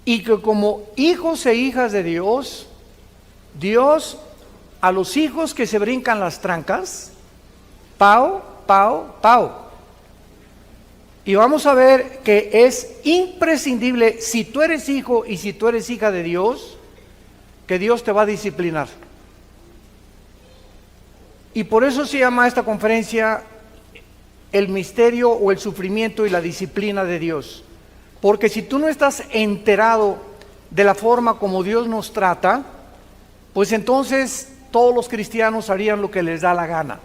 y que como hijos e hijas de Dios, Dios a los hijos que se brincan las trancas, pau, pau, pau. Y vamos a ver que es imprescindible, si tú eres hijo y si tú eres hija de Dios, que Dios te va a disciplinar. Y por eso se llama esta conferencia el misterio o el sufrimiento y la disciplina de Dios. Porque si tú no estás enterado de la forma como Dios nos trata, pues entonces todos los cristianos harían lo que les da la gana.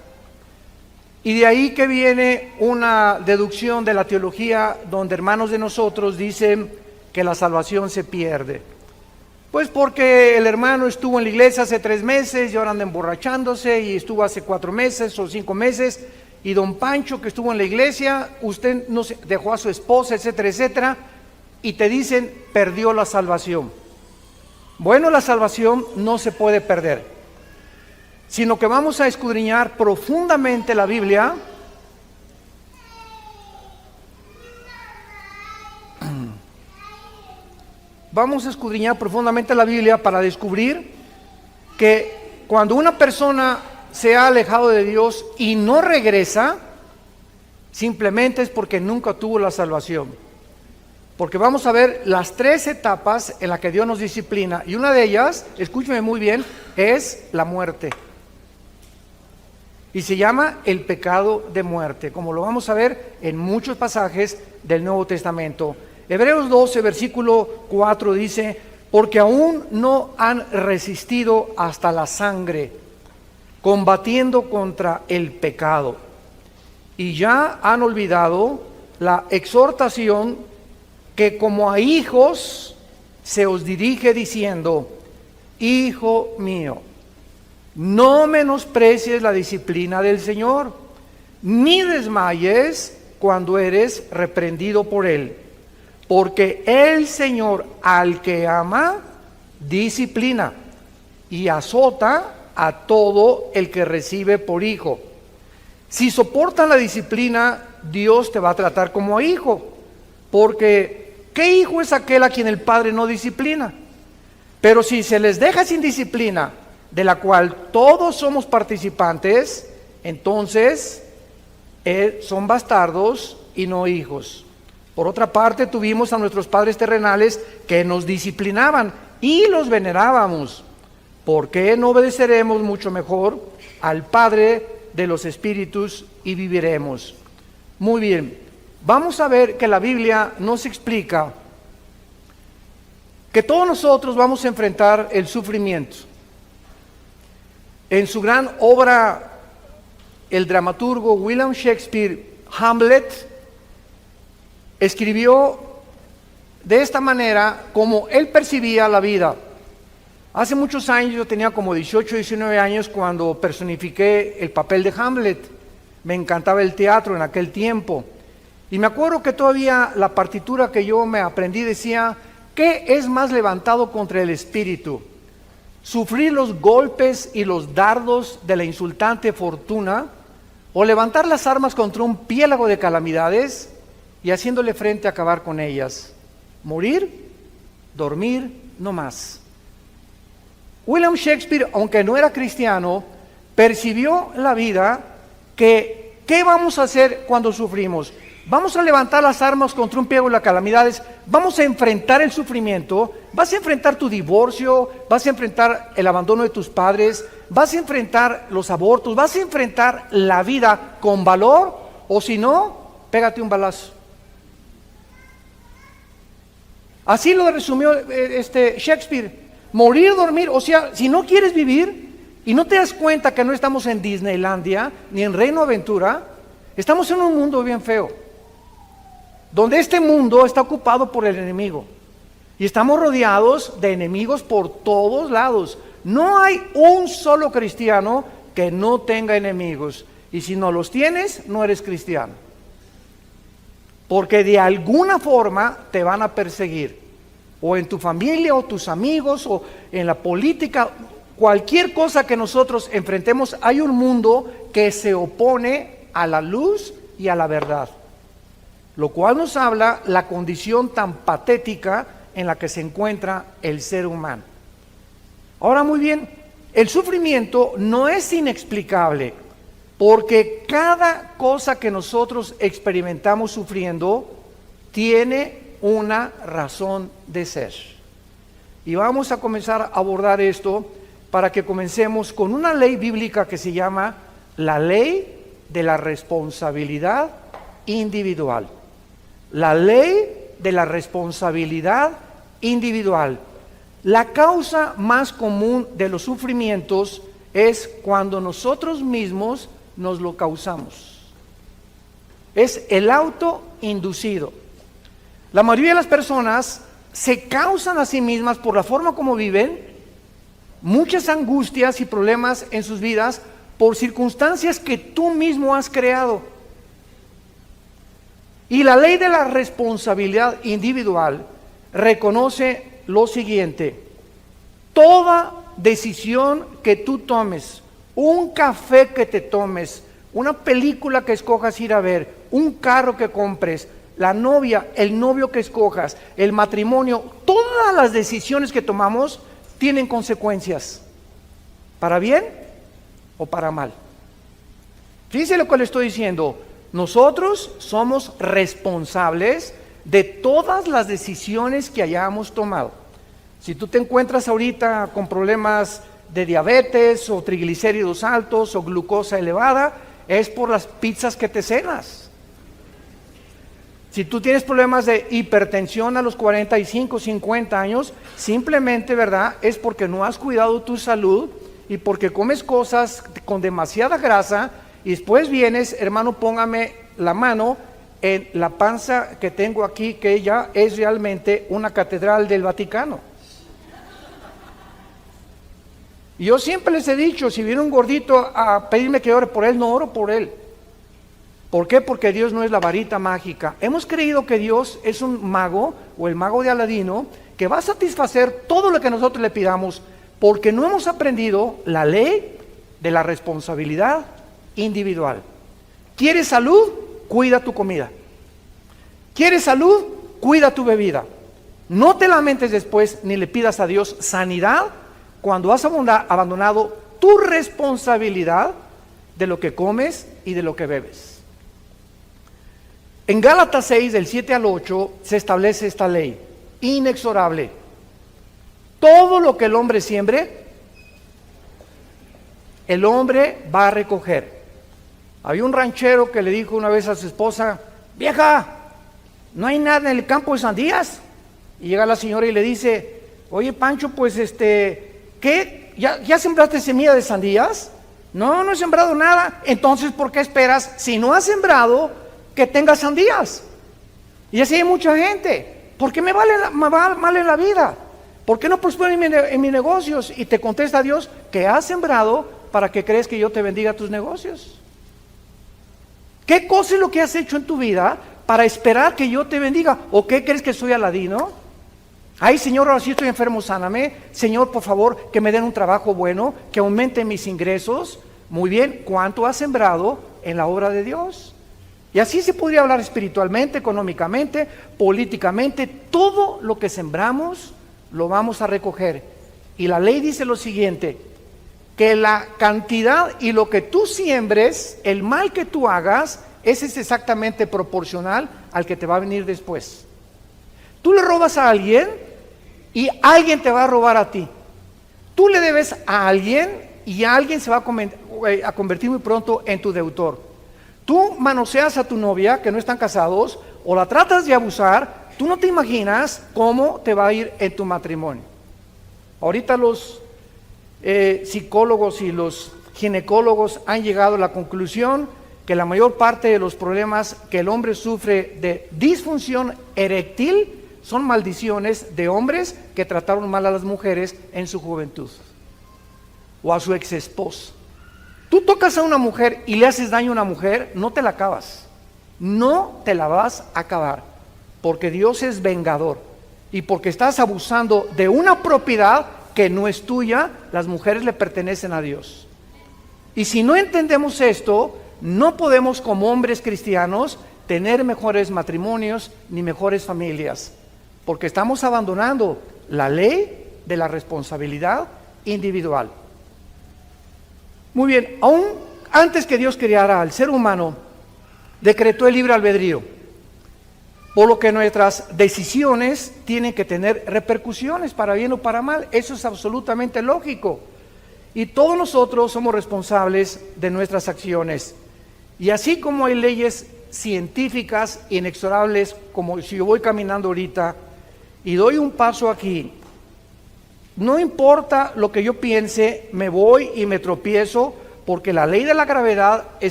Y de ahí que viene una deducción de la teología donde hermanos de nosotros dicen que la salvación se pierde. Pues porque el hermano estuvo en la iglesia hace 3 meses y ahora anda emborrachándose, y estuvo hace 4 meses o 5 meses, y don Pancho que estuvo en la iglesia, usted no se, dejó a su esposa, etcétera, etcétera, y te dicen perdió la salvación. Bueno, la salvación no se puede perder, sino que vamos a escudriñar profundamente la Biblia. Vamos a escudriñar profundamente la Biblia para descubrir que cuando una persona se ha alejado de Dios y no regresa, simplemente es porque nunca tuvo la salvación. Porque vamos a ver las 3 etapas en las que Dios nos disciplina, y una de ellas, escúcheme muy bien, es la muerte. Y se llama el pecado de muerte, como lo vamos a ver en muchos pasajes del Nuevo Testamento. Hebreos 12, versículo 4 dice: porque aún no han resistido hasta la sangre, combatiendo contra el pecado, y ya han olvidado la exhortación que como a hijos se os dirige diciendo: hijo mío, no menosprecies la disciplina del Señor, ni desmayes cuando eres reprendido por Él, porque el Señor al que ama, disciplina y azota a todo el que recibe por hijo. Si soportan la disciplina, Dios te va a tratar como a hijo, porque ¿qué hijo es aquel a quien el padre no disciplina? Pero si se les deja sin disciplina, de la cual todos somos participantes, entonces son bastardos y no hijos. Por otra parte, tuvimos a nuestros padres terrenales que nos disciplinaban y los venerábamos. ¿Por qué no obedeceremos mucho mejor al Padre de los Espíritus y viviremos? Muy bien, vamos a ver que la Biblia nos explica que todos nosotros vamos a enfrentar el sufrimiento. En su gran obra, el dramaturgo William Shakespeare, Hamlet, escribió de esta manera como él percibía la vida. Hace muchos años, yo tenía como 18, 19 años cuando personifiqué el papel de Hamlet. Me encantaba el teatro en aquel tiempo. Y me acuerdo que todavía la partitura que yo me aprendí decía: ¿qué es más levantado contra el espíritu? ¿Sufrir los golpes y los dardos de la insultante fortuna, o levantar las armas contra un piélago de calamidades y haciéndole frente a acabar con ellas? Morir, dormir, no más. William Shakespeare, aunque no era cristiano, percibió la vida que ¿qué vamos a hacer cuando sufrimos? Vamos a levantar las armas contra un piélago de calamidades, vamos a enfrentar el sufrimiento, vas a enfrentar tu divorcio, vas a enfrentar el abandono de tus padres, vas a enfrentar los abortos, vas a enfrentar la vida con valor, o si no, pégate un balazo. Así lo resumió Shakespeare. Morir, dormir, o sea, si no quieres vivir y no te das cuenta que no estamos en Disneylandia ni en Reino Aventura, estamos en un mundo bien feo, donde este mundo está ocupado por el enemigo y estamos rodeados de enemigos por todos lados. No hay un solo cristiano que no tenga enemigos, y si no los tienes, no eres cristiano, porque de alguna forma te van a perseguir, o en tu familia, o tus amigos, o en la política. Cualquier cosa que nosotros enfrentemos, hay un mundo que se opone a la luz y a la verdad, lo cual nos habla la condición tan patética en la que se encuentra el ser humano. Ahora muy bien, el sufrimiento no es inexplicable, porque cada cosa que nosotros experimentamos sufriendo tiene una razón de ser. Y vamos a comenzar a abordar esto para que comencemos con una ley bíblica que se llama la ley de la responsabilidad individual. La ley de la responsabilidad individual. La causa más común de los sufrimientos es cuando nosotros mismos nos lo causamos. Es el autoinducido. La mayoría de las personas se causan a sí mismas por la forma como viven muchas angustias y problemas en sus vidas por circunstancias que tú mismo has creado. Y la ley de la responsabilidad individual reconoce lo siguiente: toda decisión que tú tomes, un café que te tomes, una película que escojas ir a ver, un carro que compres, la novia, el novio que escojas, el matrimonio, todas las decisiones que tomamos tienen consecuencias, para bien o para mal. Fíjense lo que le estoy diciendo. Nosotros somos responsables de todas las decisiones que hayamos tomado. Si tú te encuentras ahorita con problemas de diabetes o triglicéridos altos o glucosa elevada, es por las pizzas que te cenas. Si tú tienes problemas de hipertensión a los 45, 50 años, simplemente, ¿verdad?, es porque no has cuidado tu salud y porque comes cosas con demasiada grasa y después vienes, hermano, póngame la mano en la panza que tengo aquí, que ya es realmente una catedral del Vaticano. Y yo siempre les he dicho, si viene un gordito a pedirme que ore por él, no oro por él. ¿Por qué? Porque Dios no es la varita mágica. Hemos creído que Dios es un mago, o el mago de Aladino, que va a satisfacer todo lo que nosotros le pidamos, porque no hemos aprendido la ley de la responsabilidad individual. ¿Quieres salud? Cuida tu comida. ¿Quieres salud? Cuida tu bebida. No te lamentes después ni le pidas a Dios sanidad cuando has abandonado tu responsabilidad de lo que comes y de lo que bebes. En Gálatas 6, del 7 al 8, se establece esta ley inexorable. Todo lo que el hombre siembre, el hombre va a recoger. Había un ranchero que le dijo una vez a su esposa: vieja, no hay nada en el campo de sandías. Y llega la señora y le dice: oye, Pancho, pues ¿qué? ¿Ya sembraste semilla de sandías? No, no he sembrado nada. Entonces, ¿por qué esperas, si no has sembrado, que tengas sandías? Y así hay mucha gente. ¿Por qué me va mal en la vida? ¿Por qué no prospero en mis negocios? Y te contesta Dios que has sembrado para que crees que yo te bendiga tus negocios. ¿Qué cosa es lo que has hecho en tu vida para esperar que yo te bendiga? ¿O qué crees que soy Aladino? Ay, Señor, ahora sí estoy enfermo, sáname. Señor, por favor, que me den un trabajo bueno, que aumente mis ingresos. Muy bien, ¿cuánto has sembrado en la obra de Dios? Y así se podría hablar espiritualmente, económicamente, políticamente. Todo lo que sembramos lo vamos a recoger. Y la ley dice lo siguiente: que la cantidad y lo que tú siembres, el mal que tú hagas, ese es exactamente proporcional al que te va a venir después. Tú le robas a alguien y alguien te va a robar a ti. Tú le debes a alguien y alguien se va a convertir muy pronto en tu deudor. Tú manoseas a tu novia, que no están casados, o la tratas de abusar. Tú no te imaginas cómo te va a ir en tu matrimonio. Ahorita los psicólogos y los ginecólogos han llegado a la conclusión que la mayor parte de los problemas que el hombre sufre de disfunción eréctil son maldiciones de hombres que trataron mal a las mujeres en su juventud o a su ex esposa. Tú tocas a una mujer y le haces daño a una mujer, no te la acabas, no te la vas a acabar, porque Dios es vengador y porque estás abusando de una propiedad que no es tuya. Las mujeres le pertenecen a Dios. Y si no entendemos esto, no podemos como hombres cristianos tener mejores matrimonios ni mejores familias. porque estamos abandonando la ley de la responsabilidad individual. Muy bien, aún antes que Dios creara al ser humano, decretó el libre albedrío, por lo que nuestras decisiones tienen que tener repercusiones para bien o para mal. Eso es absolutamente lógico. Y todos nosotros somos responsables de nuestras acciones. Y así como hay leyes científicas inexorables, como si yo voy caminando ahorita y doy un paso aquí, no importa lo que yo piense, me voy y me tropiezo, porque la ley de la gravedad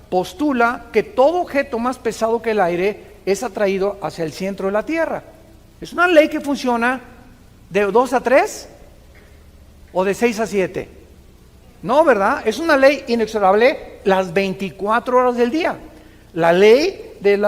postula que todo objeto más pesado que el aire es atraído hacia el centro de la Tierra. Es una ley que funciona de 2 a 3 o de 6 a 7. No, ¿verdad? Es una ley inexorable las 24 horas del día. La ley del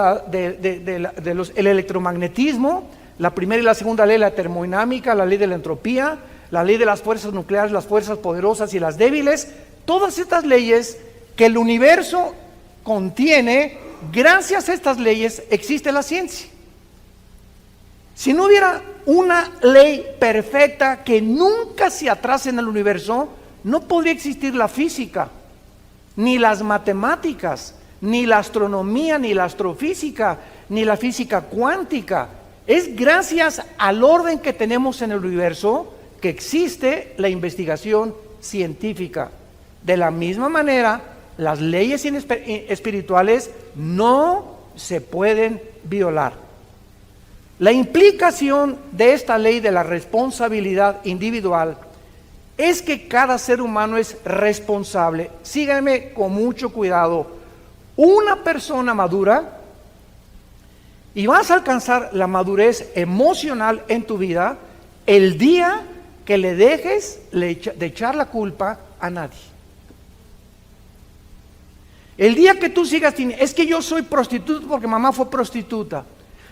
electromagnetismo, la primera y la segunda ley, la termodinámica, la ley de la entropía, la ley de las fuerzas nucleares, las fuerzas poderosas y las débiles, todas estas leyes que el universo contiene, gracias a estas leyes existe la ciencia. Si no hubiera una ley perfecta que nunca se atrase en el universo, no podría existir la física, ni las matemáticas, ni la astronomía, ni la astrofísica, ni la física cuántica. Es gracias al orden que tenemos en el universo que existe la investigación científica. De la misma manera, las leyes espirituales no se pueden violar. La implicación de esta ley de la responsabilidad individual es que cada ser humano es responsable. Síganme con mucho cuidado. Una persona madura, y vas a alcanzar la madurez emocional en tu vida el día que le dejes de echar la culpa a nadie. El día que tú sigas, es que yo soy prostituta porque mamá fue prostituta.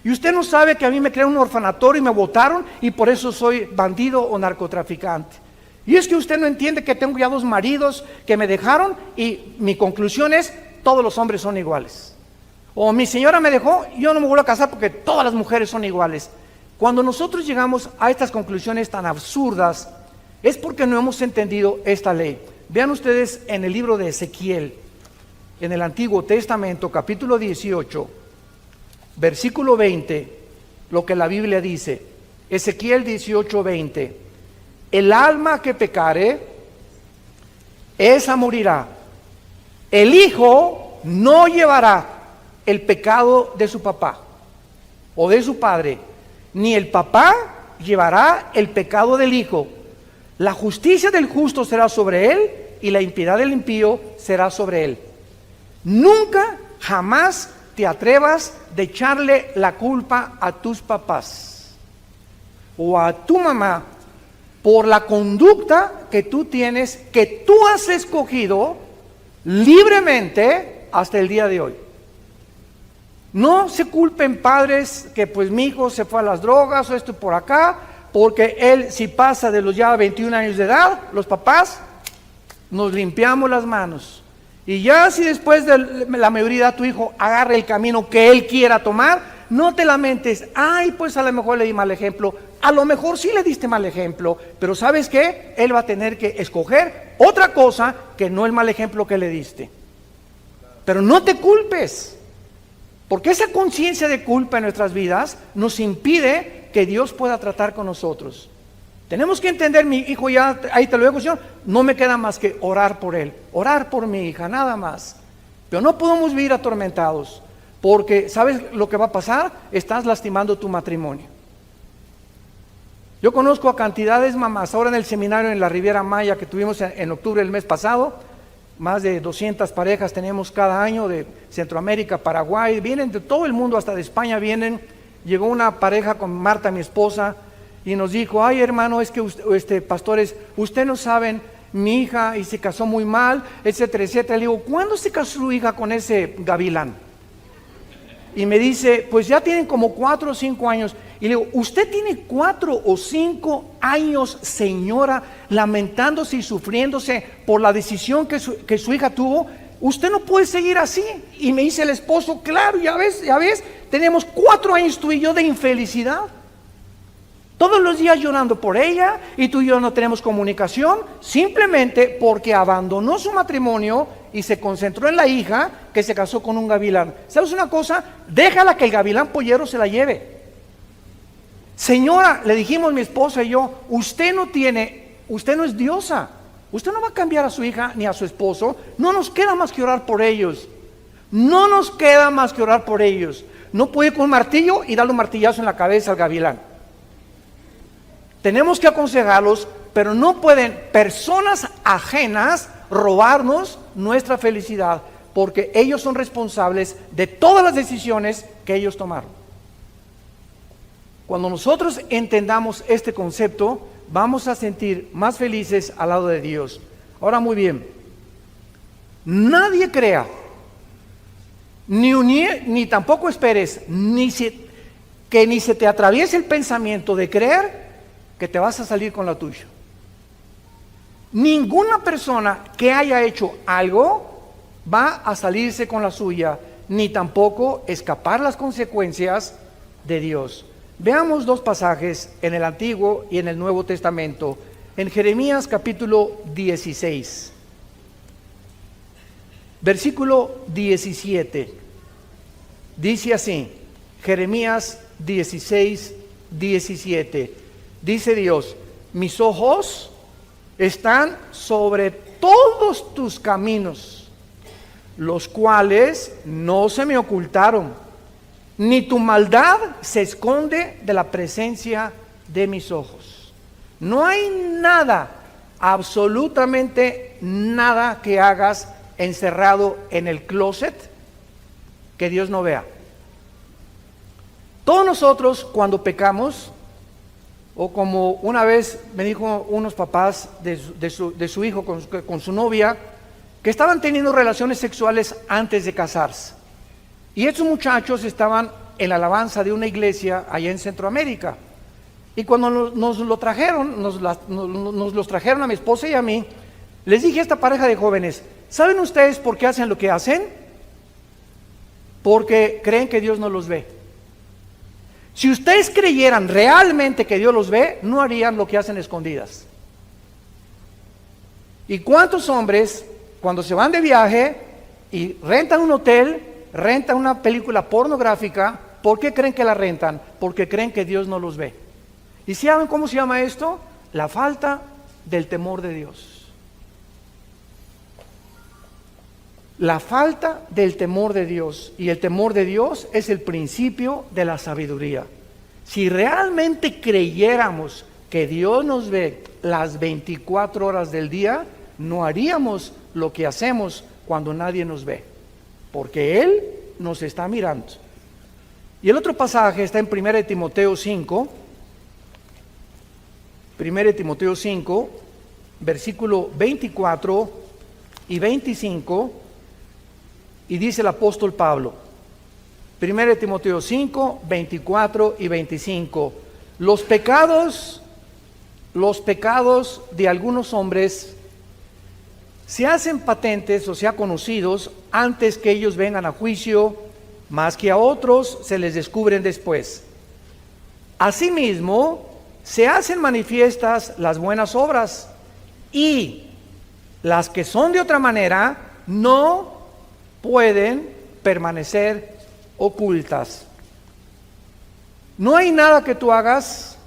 Y usted no sabe que a mí me crearon un orfanatorio y me botaron y por eso soy bandido o narcotraficante. Y es que usted no entiende que tengo ya 2 maridos que me dejaron y mi conclusión es, todos los hombres son iguales. O mi señora me dejó, yo no me vuelvo a casar porque todas las mujeres son iguales. Cuando nosotros llegamos a estas conclusiones tan absurdas, es porque no hemos entendido esta ley. Vean ustedes en el libro de Ezequiel, en el Antiguo Testamento, capítulo 18, versículo 20, lo que la Biblia dice. Ezequiel 18, 20. El alma que pecare, esa morirá. El hijo no llevará el pecado de su papá o de su padre, ni el papá llevará el pecado del hijo. La justicia del justo será sobre él y la impiedad del impío será sobre él. Nunca, jamás te atrevas de echarle la culpa a tus papás o a tu mamá por la conducta que tú tienes, que tú has escogido libremente hasta el día de hoy. No se culpen padres que pues mi hijo se fue a las drogas o esto por acá, porque él si pasa de los ya 21 años de edad, los papás nos limpiamos las manos. Y ya si después de la mayoría tu hijo agarra el camino que él quiera tomar, no te lamentes, ay pues a lo mejor le di mal ejemplo, a lo mejor sí le diste mal ejemplo, pero ¿sabes qué? Él va a tener que escoger otra cosa que no el mal ejemplo que le diste. Pero no te culpes, porque esa conciencia de culpa en nuestras vidas nos impide que Dios pueda tratar con nosotros. Tenemos que entender, mi hijo ya, ahí te lo digo, Señor, no me queda más que orar por él, orar por mi hija, nada más. Pero no podemos vivir atormentados, porque ¿sabes lo que va a pasar? Estás lastimando tu matrimonio. Yo conozco a cantidades mamás, ahora en el seminario en la Riviera Maya que tuvimos en octubre del mes pasado, más de 200 parejas tenemos cada año de Centroamérica, Paraguay, vienen de todo el mundo, hasta de España vienen. Llegó una pareja con Marta, mi esposa, y nos dijo, ay hermano, es que pastores, ustedes no saben, mi hija y se casó muy mal, etcétera, etcétera. Le digo, ¿cuándo se casó su hija con ese gavilán? Y me dice, pues ya tienen como 4 o 5 años. Y le digo, ¿usted tiene 4 o 5 años, señora, lamentándose y sufriéndose por la decisión que su hija tuvo? Usted no puede seguir así. Y me dice el esposo, claro, ya ves, tenemos 4 años tú y yo de infelicidad. Todos los días llorando por ella, y tú y yo no tenemos comunicación, simplemente porque abandonó su matrimonio y se concentró en la hija que se casó con un gavilán. ¿Sabes una cosa? Déjala que el gavilán pollero se la lleve. Señora, le dijimos mi esposa y yo, usted no es diosa. Usted no va a cambiar a su hija ni a su esposo. No nos queda más que orar por ellos. No nos queda más que orar por ellos. No puede ir con un martillo y darle un martillazo en la cabeza al gavilán. Tenemos que aconsejarlos, pero no pueden personas ajenas robarnos nuestra felicidad, porque ellos son responsables de todas las decisiones que ellos tomaron. Cuando nosotros entendamos este concepto, vamos a sentir más felices al lado de Dios. Ahora, muy bien, nadie crea, ni tampoco esperes, que ni se te atraviese el pensamiento de creer que te vas a salir con la tuya. Ninguna persona que haya hecho algo va a salirse con la suya, ni tampoco escapar las consecuencias de Dios. Veamos 2 pasajes en el Antiguo y en el Nuevo Testamento. En Jeremías capítulo 16, versículo 17, dice así, Jeremías 16, 17. Dice Dios, mis ojos están sobre todos tus caminos, los cuales no se me ocultaron, ni tu maldad se esconde de la presencia de mis ojos. No hay nada, absolutamente nada que hagas encerrado en el closet que Dios no vea. Todos nosotros cuando pecamos, o como una vez me dijo unos papás de su hijo con su novia, que estaban teniendo relaciones sexuales antes de casarse. Y estos muchachos estaban en la alabanza de una iglesia allá en Centroamérica. Y cuando nos los trajeron a mi esposa y a mí, les dije a esta pareja de jóvenes, ¿saben ustedes por qué hacen lo que hacen? Porque creen que Dios no los ve. Si ustedes creyeran realmente que Dios los ve, no harían lo que hacen escondidas. ¿Y cuántos hombres, cuando se van de viaje y rentan un hotel, rentan una película pornográfica, por qué creen que la rentan? Porque creen que Dios no los ve. ¿Y saben cómo se llama esto? La falta del temor de Dios. La falta del temor de Dios. Y el temor de Dios es el principio de la sabiduría. Si realmente creyéramos que Dios nos ve las 24 horas del día, no haríamos lo que hacemos cuando nadie nos ve, porque Él nos está mirando. Y el otro pasaje está en 1 Timoteo 5, 1 Timoteo 5, versículo 24 y 25, y dice el apóstol Pablo, 1 Timoteo 5, 24 y 25, los pecados de algunos hombres se hacen patentes, o sea, conocidos, antes que ellos vengan a juicio, más que a otros se les descubren después. Asimismo, se hacen manifiestas las buenas obras, y las que son de otra manera no pueden permanecer ocultas. No hay nada que tú hagas,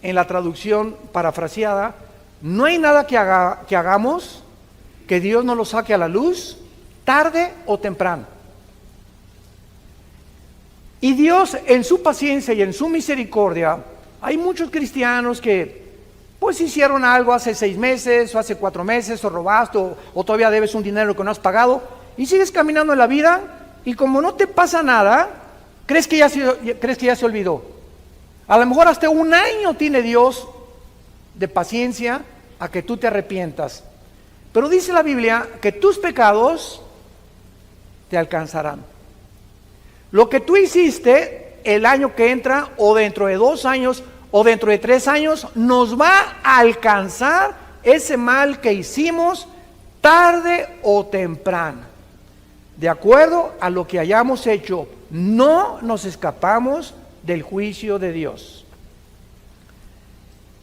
en la traducción parafraseada, no hay nada que hagamos que Dios no lo saque a la luz, tarde o temprano. Y Dios, en su paciencia y en su misericordia, hay muchos cristianos que pues hicieron algo hace 6 meses, o hace 4 meses, o robaste, o todavía debes un dinero que no has pagado, y sigues caminando en la vida, y como no te pasa nada, crees que ya se olvidó. A lo mejor hasta 1 año tiene Dios de paciencia a que tú te arrepientas. Pero dice la Biblia que tus pecados te alcanzarán. Lo que tú hiciste el año que entra, o dentro de 2 años, o dentro de 3 años, nos va a alcanzar ese mal que hicimos tarde o temprano. de acuerdo a lo que hayamos hecho, no nos escapamos del juicio de Dios.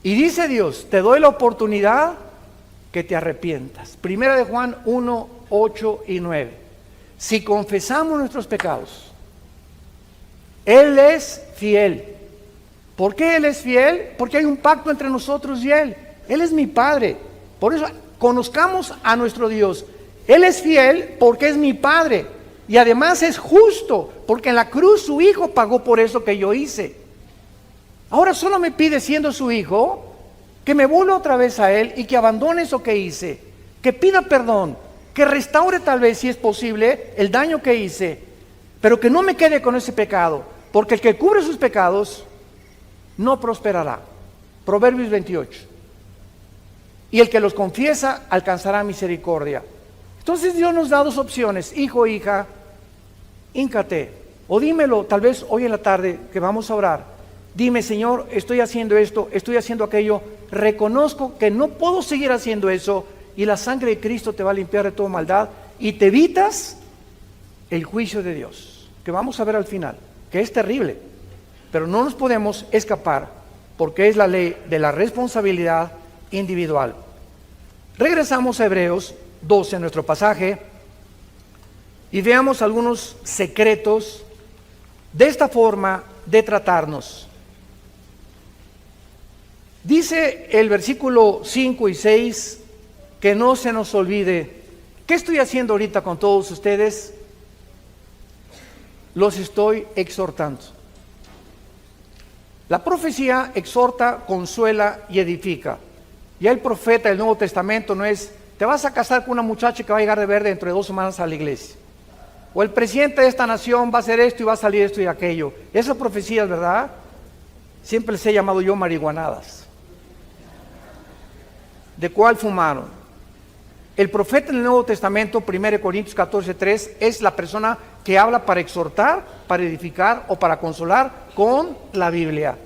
Y dice Dios, te doy la oportunidad que te arrepientas. Primera de Juan 1, 8 y 9. Si confesamos nuestros pecados, Él es fiel. ¿Por qué Él es fiel? Porque hay un pacto entre nosotros y Él. Él es mi Padre. Por eso conozcamos a nuestro Dios. Él es fiel porque es mi Padre. Y además es justo, porque en la cruz su Hijo pagó por eso que yo hice. Ahora solo me pide, siendo su Hijo, que me vuelva otra vez a Él y que abandone eso que hice, que pida perdón, que restaure tal vez, si es posible, el daño que hice, pero que no me quede con ese pecado, porque el que cubre sus pecados no prosperará. Proverbios 28. Y el que los confiesa alcanzará misericordia. Entonces Dios nos da dos opciones: hijo, hija, híncate, o dímelo tal vez hoy en la tarde que vamos a orar. Dime, Señor, estoy haciendo esto, estoy haciendo aquello, reconozco que no puedo seguir haciendo eso, y la sangre de Cristo te va a limpiar de toda maldad y te evitas el juicio de Dios, que vamos a ver al final, que es terrible, pero no nos podemos escapar porque es la ley de la responsabilidad individual. Regresamos a Hebreos 12, nuestro pasaje, y veamos algunos secretos de esta forma de tratarnos. Dice el versículo 5 y 6, que no se nos olvide. ¿Qué estoy haciendo ahorita con todos ustedes? Los estoy exhortando. La profecía exhorta, consuela y edifica. Ya el profeta del Nuevo Testamento no es: te vas a casar con una muchacha que va a llegar de verde dentro de 2 semanas a la iglesia, o el presidente de esta nación va a hacer esto y va a salir esto y aquello. Esas profecías, ¿verdad? Siempre les he llamado yo marihuanadas. ¿De cuál fumaron? El profeta en el Nuevo Testamento, 1 Corintios 14:3, es la persona que habla para exhortar, para edificar o para consolar con la Biblia.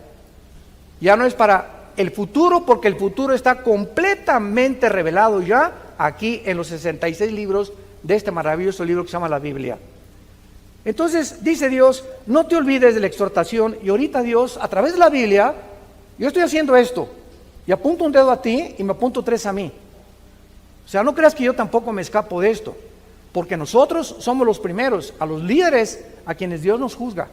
Ya no es para el futuro, porque el futuro está completamente revelado ya aquí en los 66 libros de este maravilloso libro que se llama la Biblia. Entonces dice Dios, no te olvides de la exhortación. Y ahorita Dios, a través de la Biblia, yo estoy haciendo esto, y apunto un dedo a ti y me apunto 3 a mí. O sea, no creas que yo tampoco me escapo de esto, porque nosotros somos los primeros, a los líderes a quienes Dios nos juzga.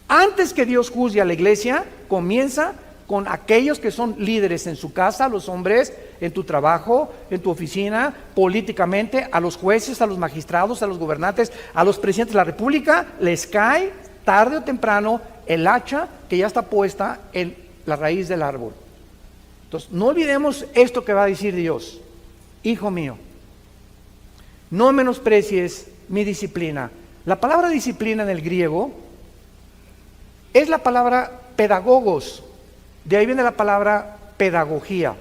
Antes que Dios juzgue a la iglesia, comienza con aquellos que son líderes en su casa, los hombres, en tu trabajo, en tu oficina, políticamente, a los jueces, a los magistrados, a los gobernantes, a los presidentes de la república. Les cae tarde o temprano el hacha que ya está puesta en la raíz del árbol. Entonces, no olvidemos esto que va a decir Dios. Hijo mío, no menosprecies mi disciplina. La palabra disciplina en el griego es la palabra pedagogos. De ahí viene la palabra pedagogía,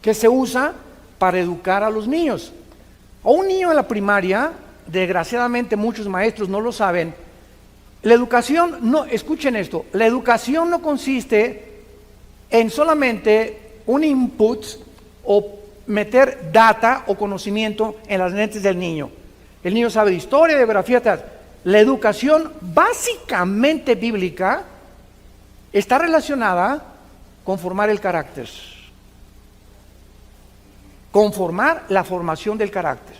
que se usa para educar a los niños. A un niño en la primaria, desgraciadamente muchos maestros no lo saben, la educación no, escuchen esto, la educación no consiste en solamente un input o meter data o conocimiento en las mentes del niño. El niño sabe de historia, de geografía, tal. La educación básicamente bíblica está relacionada con formar el carácter, conformar la formación del carácter.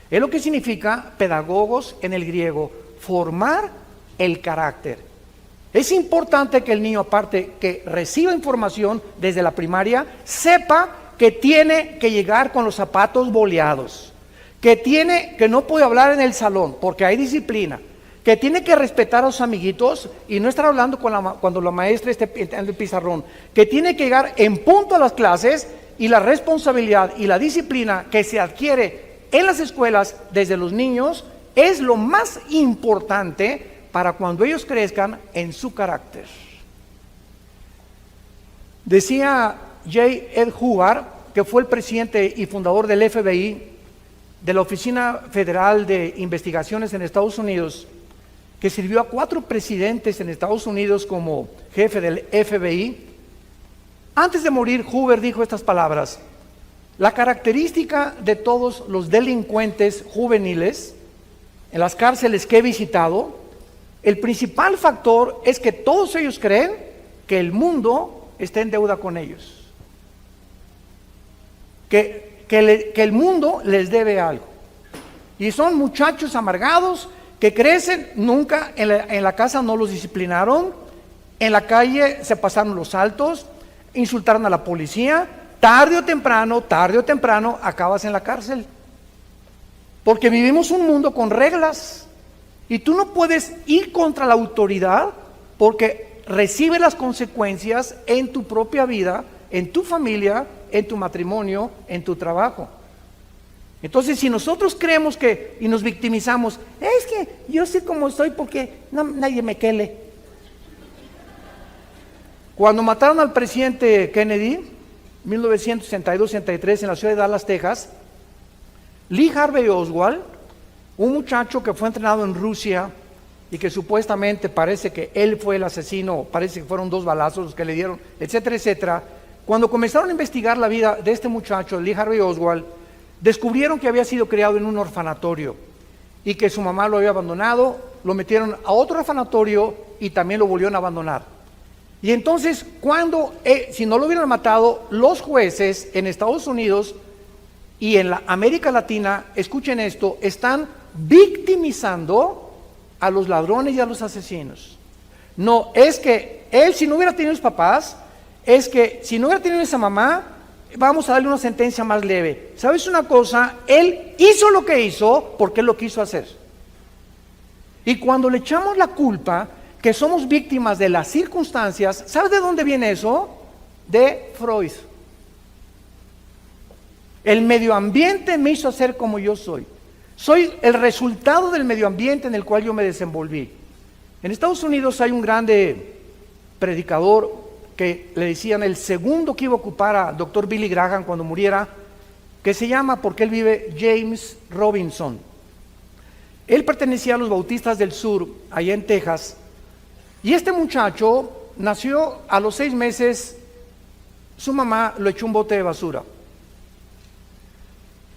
Es lo que significa pedagogos en el griego, formar el carácter. Es importante que el niño, aparte que reciba información desde la primaria, sepa que tiene que llegar con los zapatos boleados, que no puede hablar en el salón porque hay disciplina, que tiene que respetar a sus amiguitos y no estar hablando cuando la maestra esté en el pizarrón, que tiene que llegar en punto a las clases, y la responsabilidad y la disciplina que se adquiere en las escuelas desde los niños es lo más importante para cuando ellos crezcan en su carácter. Decía J. Ed Hubbard, que fue el presidente y fundador del FBI, de la Oficina Federal de Investigaciones en Estados Unidos, que sirvió a 4 presidentes en Estados Unidos como jefe del FBI. Antes de morir, Hubbard dijo estas palabras: la característica de todos los delincuentes juveniles en las cárceles que he visitado, el principal factor es que todos ellos creen que el mundo está en deuda con ellos. Que el mundo les debe algo. Y son muchachos amargados que crecen, nunca en la casa no los disciplinaron, en la calle se pasaron los altos, insultaron a la policía, tarde o temprano acabas en la cárcel. Porque vivimos un mundo con reglas y tú no puedes ir contra la autoridad porque recibe las consecuencias en tu propia vida, en tu familia, en tu matrimonio, en tu trabajo. Entonces, si nosotros creemos y nos victimizamos, es que yo sé cómo soy porque nadie me quele. Cuando mataron al presidente Kennedy, 1962-63, en la ciudad de Dallas, Texas, Lee Harvey Oswald, un muchacho que fue entrenado en Rusia y que supuestamente parece que él fue el asesino, parece que fueron 2 balazos los que le dieron, etcétera, etcétera. Cuando comenzaron a investigar la vida de este muchacho, Lee Harvey Oswald, descubrieron que había sido criado en un orfanatorio y que su mamá lo había abandonado, lo metieron a otro orfanatorio y también lo volvieron a abandonar. Y entonces, si no lo hubieran matado, los jueces en Estados Unidos y en la América Latina, escuchen esto, están victimizando a los ladrones y a los asesinos. No, es que él, si no hubiera tenido sus papás, es que si no hubiera tenido esa mamá, vamos a darle una sentencia más leve. ¿Sabes una cosa? Él hizo lo que hizo porque él lo quiso hacer. Y cuando le echamos la culpa, que somos víctimas de las circunstancias, ¿sabes de dónde viene eso? De Freud. El medio ambiente me hizo ser como yo soy. Soy el resultado del medio ambiente en el cual yo me desenvolví. En Estados Unidos hay un grande predicador que le decían el segundo que iba a ocupar a Dr. Billy Graham cuando muriera, que se llama, porque él vive, James Robinson. Él pertenecía a los Bautistas del Sur, allá en Texas, y este muchacho nació a los 6 meses, su mamá lo echó un bote de basura.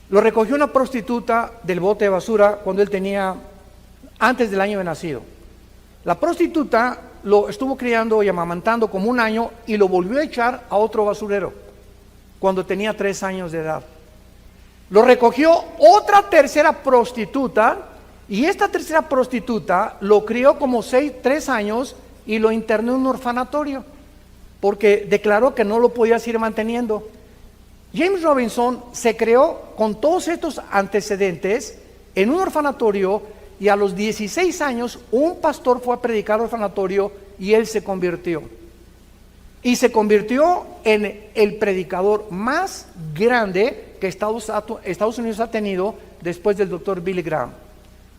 Lo recogió una prostituta del bote de basura cuando él tenía, antes del año de nacido. La prostituta lo estuvo criando y amamantando como 1 año y lo volvió a echar a otro basurero cuando tenía 3 años de edad. Lo recogió otra tercera prostituta y esta tercera prostituta lo crió como 3 años y lo internó en un orfanatorio porque declaró que no lo podía seguir manteniendo. James Robinson se creó con todos estos antecedentes en un orfanatorio y a los 16 años un pastor fue a predicar al orfanatorio y él se convirtió. Y se convirtió en el predicador más grande que Estados Unidos ha tenido después del Dr. Billy Graham.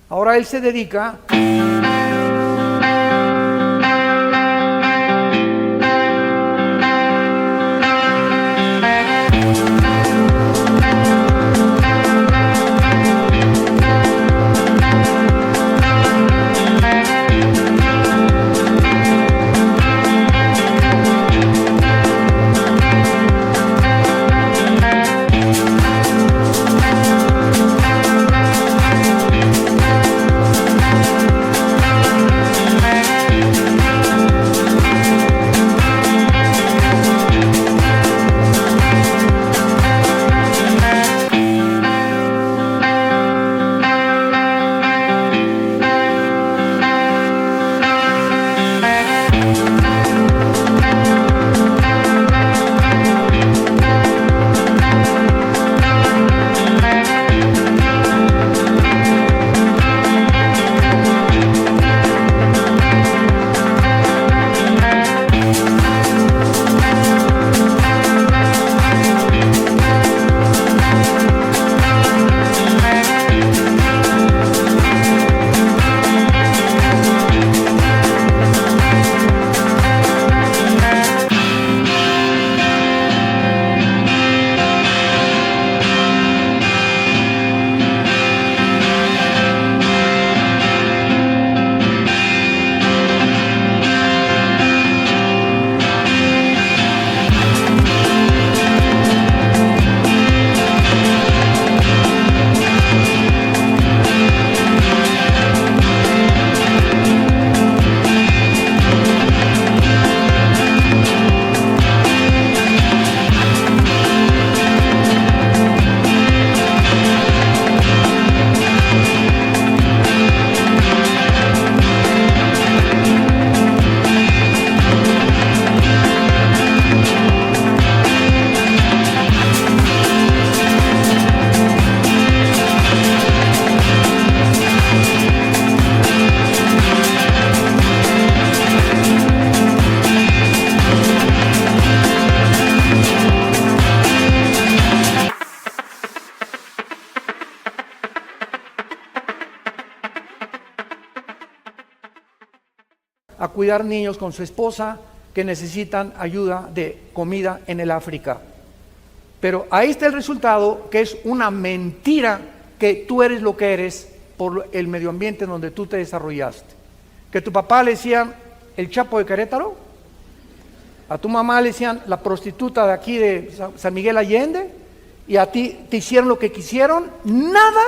Ahora él se dedica cuidar niños con su esposa que necesitan ayuda de comida en el África. Pero ahí está el resultado, que es una mentira, que tú eres lo que eres por el medio ambiente en donde tú te desarrollaste. Que tu papá le decían el Chapo de Querétaro, a tu mamá le decían la prostituta de aquí de San Miguel Allende, y a ti te hicieron lo que quisieron. Nada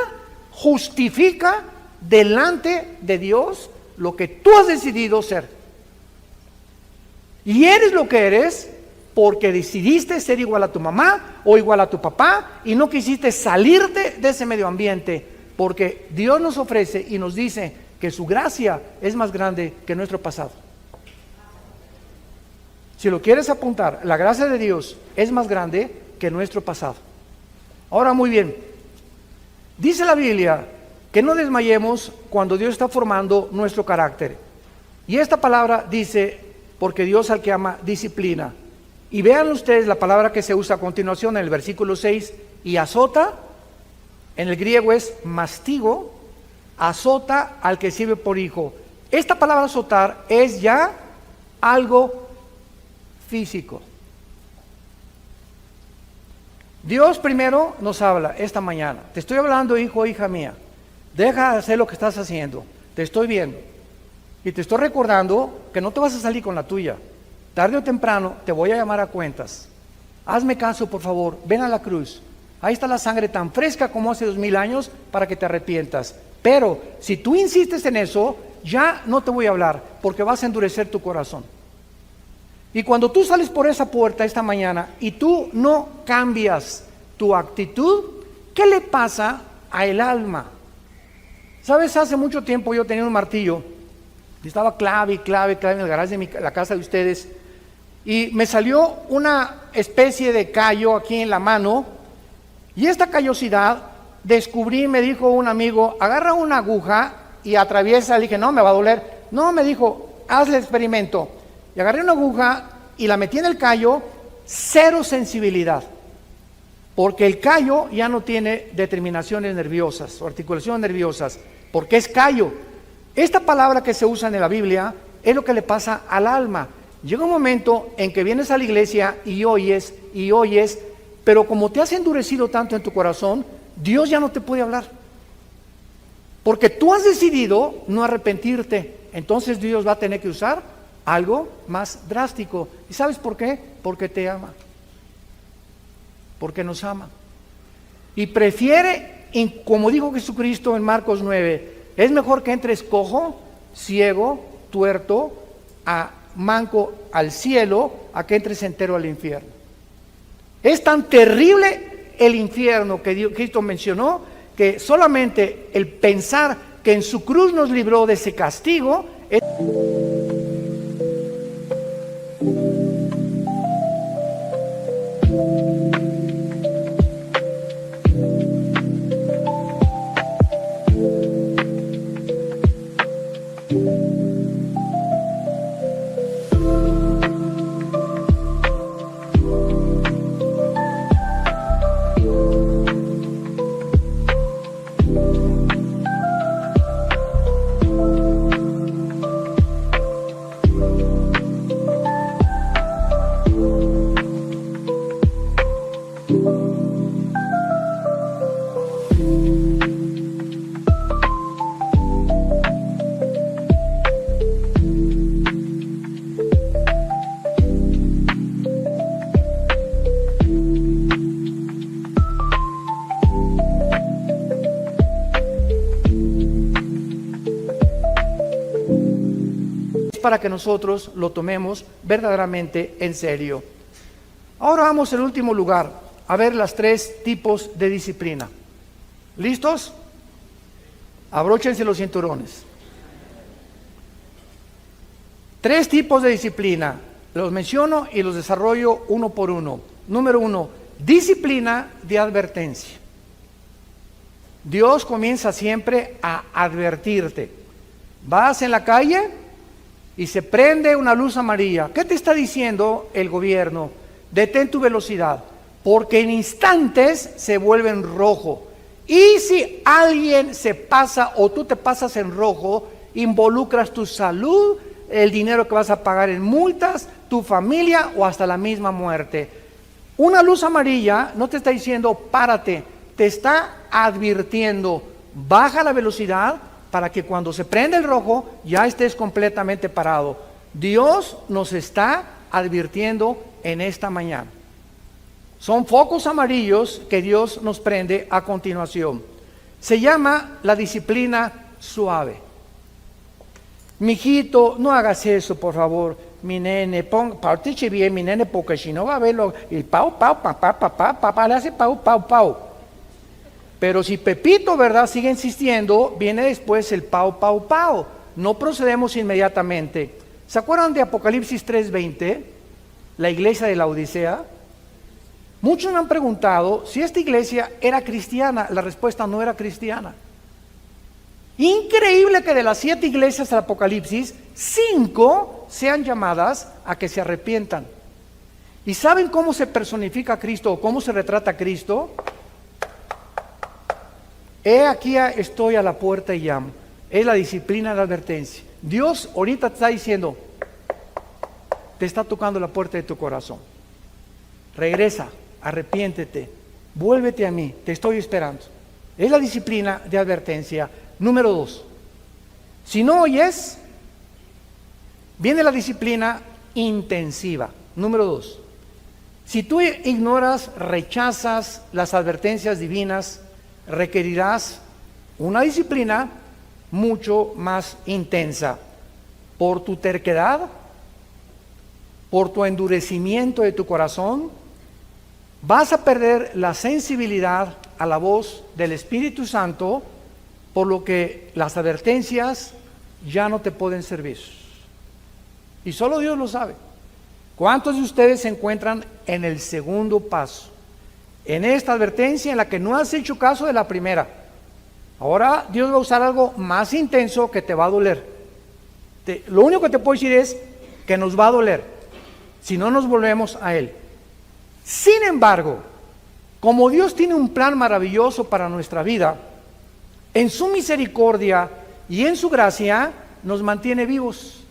justifica delante de Dios lo que tú has decidido ser. Y eres lo que eres porque decidiste ser igual a tu mamá o igual a tu papá y no quisiste salirte de ese medio ambiente, porque Dios nos ofrece y nos dice que su gracia es más grande que nuestro pasado. Si lo quieres apuntar, la gracia de Dios es más grande que nuestro pasado. Ahora, muy bien, dice la Biblia que no desmayemos cuando Dios está formando nuestro carácter. Y esta palabra dice, porque Dios al que ama disciplina. Y vean ustedes la palabra que se usa a continuación en el versículo 6, y azota, en el griego es mastigo, azota al que sirve por hijo. Esta palabra azotar es ya algo físico. Dios primero nos habla esta mañana. Te estoy hablando, hijo, hija mía. Deja de hacer lo que estás haciendo. Te estoy viendo. Y te estoy recordando que no te vas a salir con la tuya. Tarde o temprano te voy a llamar a cuentas. Hazme caso, por favor. Ven a la cruz. Ahí está la sangre tan fresca como hace 2000 años para que te arrepientas. Pero si tú insistes en eso, ya no te voy a hablar porque vas a endurecer tu corazón. Y cuando tú sales por esa puerta esta mañana y tú no cambias tu actitud, ¿qué le pasa a el alma? ¿Sabes? Hace mucho tiempo yo tenía un martillo y estaba clave en el garaje de la casa de ustedes, y me salió una especie de callo aquí en la mano, y esta callosidad descubrí, me dijo un amigo, agarra una aguja y atraviesa. Le dije, no, me va a doler. No, me dijo, hazle el experimento. Y agarré una aguja y la metí en el callo, cero sensibilidad, porque el callo ya no tiene determinaciones nerviosas o articulaciones nerviosas, porque es callo. Esta palabra que se usa en la Biblia es lo que le pasa al alma. Llega un momento en que vienes a la iglesia y oyes, pero como te has endurecido tanto en tu corazón, Dios ya no te puede hablar, porque tú has decidido no arrepentirte. Entonces Dios va a tener que usar algo más drástico. ¿Y sabes por qué? Porque te ama, porque nos ama y prefiere, como dijo Jesucristo en Marcos 9, es mejor que entres cojo, ciego, tuerto, manco al cielo, a que entres entero al infierno. Es tan terrible el infierno que Cristo mencionó, que solamente el pensar que en su cruz nos libró de ese castigo es... para que nosotros lo tomemos verdaderamente en serio. Ahora vamos al último lugar, a ver los 3 tipos de disciplina. ¿Listos? Abróchense los cinturones. 3 tipos de disciplina, los menciono y los desarrollo uno por uno. Número 1, disciplina de advertencia. Dios comienza siempre a advertirte. Vas en la calle y se prende una luz amarilla. ¿Qué te está diciendo el gobierno? Detén tu velocidad, porque en instantes se vuelve en rojo. Y si alguien se pasa o tú te pasas en rojo, involucras tu salud, el dinero que vas a pagar en multas, tu familia o hasta la misma muerte. Una luz amarilla no te está diciendo párate, te está advirtiendo, baja la velocidad para que cuando se prende el rojo ya estés completamente parado. Dios nos está advirtiendo en esta mañana. Son focos amarillos que Dios nos prende a continuación. Se llama la disciplina suave. Mijito, no hagas eso, por favor. Mi nene, participe bien, mi nene, porque si no va a verlo. El pau, papá, le hace pau. Pero si Pepito, ¿verdad?, sigue insistiendo, viene después el pau. No procedemos inmediatamente. ¿Se acuerdan de Apocalipsis 3:20? La iglesia de la Odisea. Muchos me han preguntado si esta iglesia era cristiana. La respuesta no era cristiana. Increíble que de las 7 iglesias del Apocalipsis, 5 sean llamadas a que se arrepientan. ¿Y saben cómo se personifica a Cristo o cómo se retrata a Cristo? He aquí estoy a la puerta y llamo. Es la disciplina de la advertencia. Dios ahorita te está diciendo, te está tocando la puerta de tu corazón. Regresa, arrepiéntete, vuélvete a mí, te estoy esperando. Es la disciplina de advertencia. Número 2. Si no oyes, viene la disciplina intensiva. Número 2. Si tú ignoras, rechazas las advertencias divinas, requerirás una disciplina mucho más intensa. Por tu terquedad, por tu endurecimiento de tu corazón, vas a perder la sensibilidad a la voz del Espíritu Santo, por lo que las advertencias ya no te pueden servir. Y solo Dios lo sabe. ¿Cuántos de ustedes se encuentran en el segundo paso? En esta advertencia en la que no has hecho caso de la primera. Ahora Dios va a usar algo más intenso que te va a doler. Lo único que te puedo decir es que nos va a doler si no nos volvemos a Él. Sin embargo, como Dios tiene un plan maravilloso para nuestra vida, en su misericordia y en su gracia nos mantiene vivos.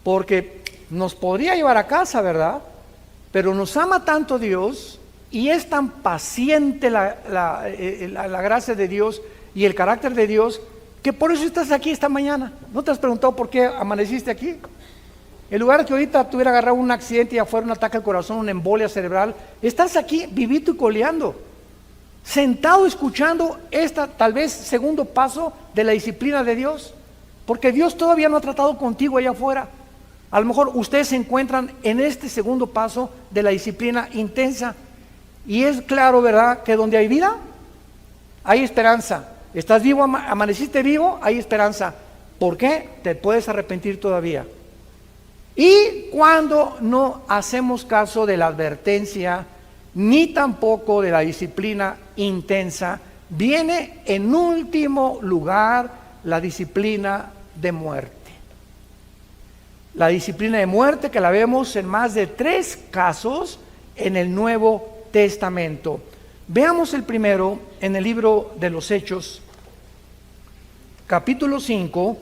Porque nos podría llevar a casa, ¿verdad? Pero nos ama tanto Dios y es tan paciente la gracia de Dios y el carácter de Dios, que por eso estás aquí esta mañana. ¿No te has preguntado por qué amaneciste aquí? En lugar de que ahorita te hubiera agarrado un accidente y afuera un ataque al corazón, una embolia cerebral, estás aquí vivito y coleando, sentado escuchando tal vez segundo paso de la disciplina de Dios, porque Dios todavía no ha tratado contigo allá afuera. A lo mejor ustedes se encuentran en este segundo paso de la disciplina intensa, y es claro, ¿verdad?, que donde hay vida, hay esperanza. Estás vivo, amaneciste vivo, hay esperanza. ¿Por qué? Te puedes arrepentir todavía. Y cuando no hacemos caso de la advertencia, ni tampoco de la disciplina intensa, viene en último lugar la disciplina de muerte. La disciplina de muerte que la vemos en más de 3 casos en el Nuevo Testamento. Veamos el primero en el libro de los Hechos, capítulo 5,